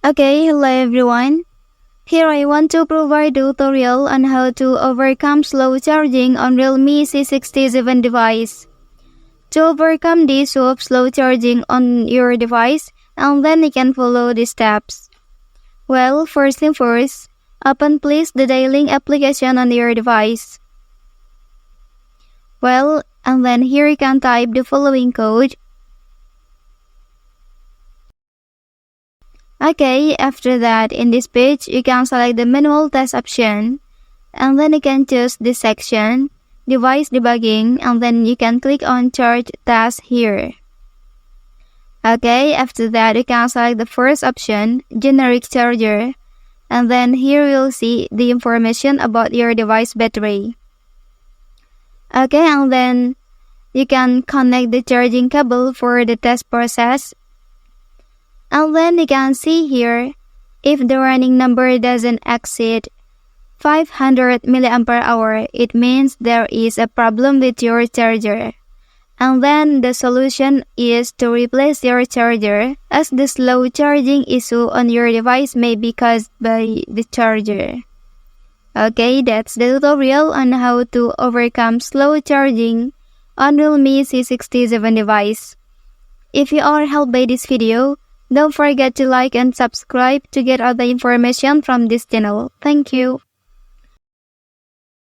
Okay, hello everyone. Here I want to provide a tutorial on how to overcome slow charging on Realme C67 device. To overcome the issue of slow charging on your device, and then you can follow the steps. Well, first thing first, open please the dialing application on your device. Well, and then here you can type the following code. Okay, after that, in this page, you can select the manual test option, and then you can choose this section, device debugging, and then you can click on charge test here. Okay, after that, you can select the first option, generic charger, and then here you'll see the information about your device battery. Okay, and then you can connect the charging cable for the test process. And then you can see here, if the running number doesn't exceed 500 mAh, it means there is a problem with your charger. And then the solution is to replace your charger, as the slow charging issue on your device may be caused by the charger. Okay, that's the tutorial on how to overcome slow charging on Realme C67 device. If you are helped by this video, don't forget to like and subscribe to get other information from this channel. Thank you.